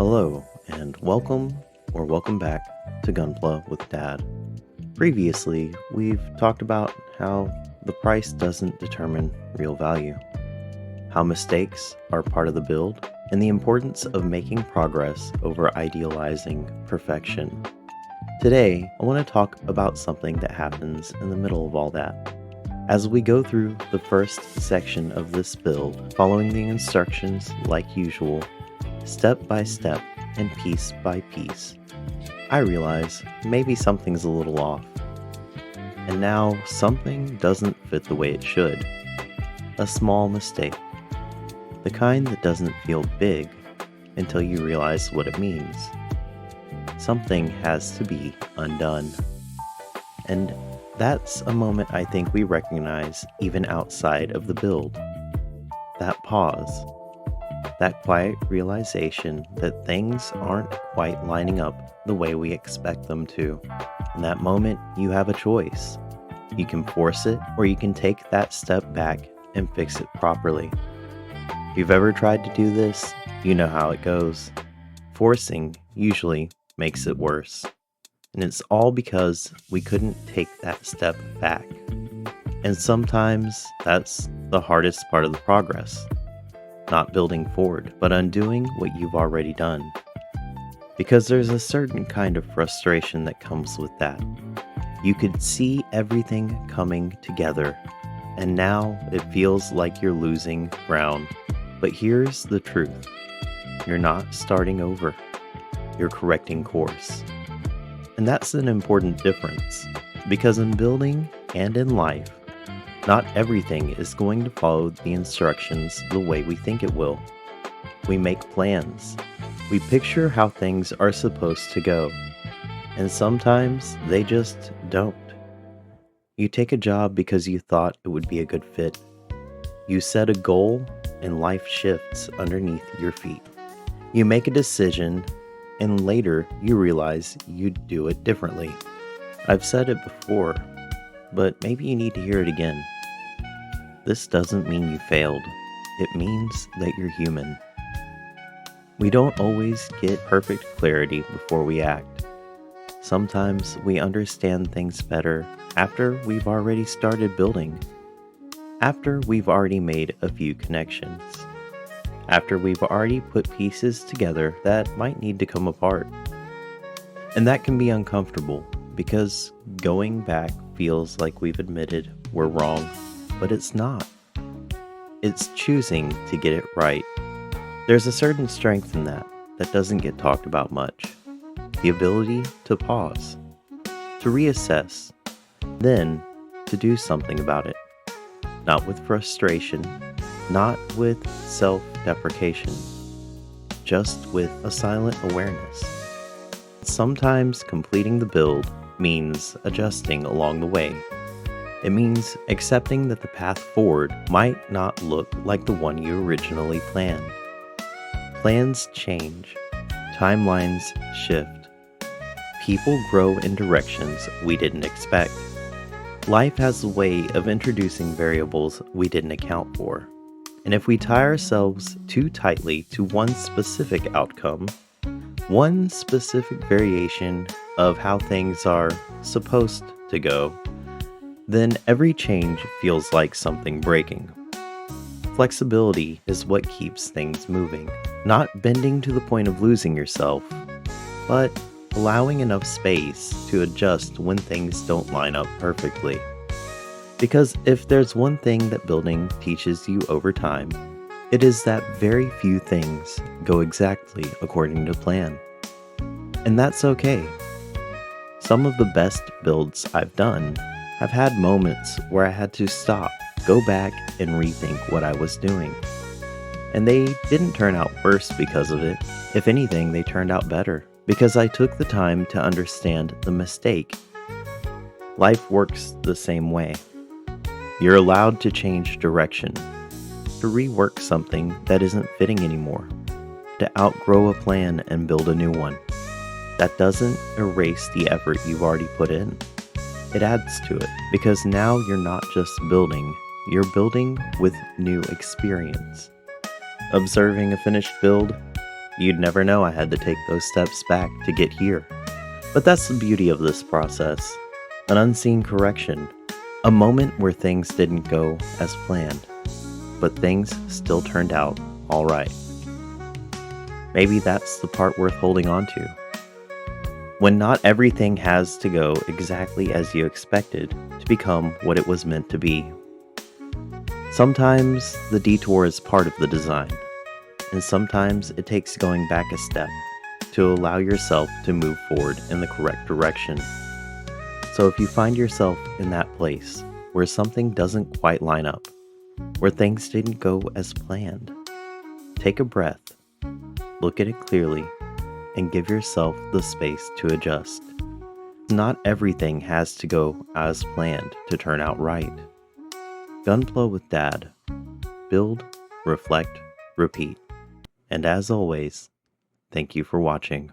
Hello, and welcome back to Gunpla with Dad. Previously, we've talked about how the price doesn't determine real value, how mistakes are part of the build, and the importance of making progress over idealizing perfection. Today, I want to talk about something that happens in the middle of all that. As we go through the first section of this build, following the instructions like usual, step by step and piece by piece, I realize maybe something's a little off. And now something doesn't fit the way it should. A small mistake. The kind that doesn't feel big until you realize what it means. Something has to be undone. And that's a moment I think we recognize even outside of the build. That pause. That quiet realization that things aren't quite lining up the way we expect them to. In that moment, you have a choice. You can force it, or you can take that step back and fix it properly. If you've ever tried to do this, you know how it goes. Forcing usually makes it worse. And it's all because we couldn't take that step back. And sometimes that's the hardest part of the progress. Not building forward, but undoing what you've already done. Because there's a certain kind of frustration that comes with that. You could see everything coming together, and now it feels like you're losing ground. But here's the truth. You're not starting over. You're correcting course. And that's an important difference, because in building and in life, not everything is going to follow the instructions the way we think it will. We make plans. We picture how things are supposed to go. And sometimes they just don't. You take a job because you thought it would be a good fit. You set a goal and life shifts underneath your feet. You make a decision and later you realize you'd do it differently. I've said it before, but maybe you need to hear it again. This doesn't mean you failed. It means that you're human. We don't always get perfect clarity before we act. Sometimes we understand things better after we've already started building, after we've already made a few connections, after we've already put pieces together that might need to come apart. And that can be uncomfortable because going back feels like we've admitted we're wrong. But it's not. It's choosing to get it right. There's a certain strength in that doesn't get talked about much. The ability to pause, to reassess, then to do something about it. Not with frustration, not with self-deprecation, just with a silent awareness. Sometimes completing the build means adjusting along the way. It means accepting that the path forward might not look like the one you originally planned. Plans change, timelines shift, people grow in directions we didn't expect. Life has a way of introducing variables we didn't account for. And if we tie ourselves too tightly to one specific outcome, one specific variation of how things are supposed to go, then every change feels like something breaking. Flexibility is what keeps things moving, not bending to the point of losing yourself, but allowing enough space to adjust when things don't line up perfectly. Because if there's one thing that building teaches you over time, it is that very few things go exactly according to plan. And that's okay. Some of the best builds I've done have had moments where I had to stop, go back, and rethink what I was doing. And they didn't turn out worse because of it. If anything, they turned out better because I took the time to understand the mistake. Life works the same way. You're allowed to change direction, to rework something that isn't fitting anymore, to outgrow a plan and build a new one. That doesn't erase the effort you've already put in. It adds to it, because now you're not just building, you're building with new experience. Observing a finished build, You'd never know I had to take those steps back to get here. But that's the beauty of this process, an unseen correction, a moment where things didn't go as planned, but things still turned out all right. Maybe that's the part worth holding on to. When not everything has to go exactly as you expected to become what it was meant to be. Sometimes the detour is part of the design, and sometimes it takes going back a step to allow yourself to move forward in the correct direction. So if you find yourself in that place where something doesn't quite line up, where things didn't go as planned, take a breath, look at it clearly, and give yourself the space to adjust. Not everything has to go as planned to turn out right. Gunpla with Dad. Build, reflect, repeat. And as always, thank you for watching.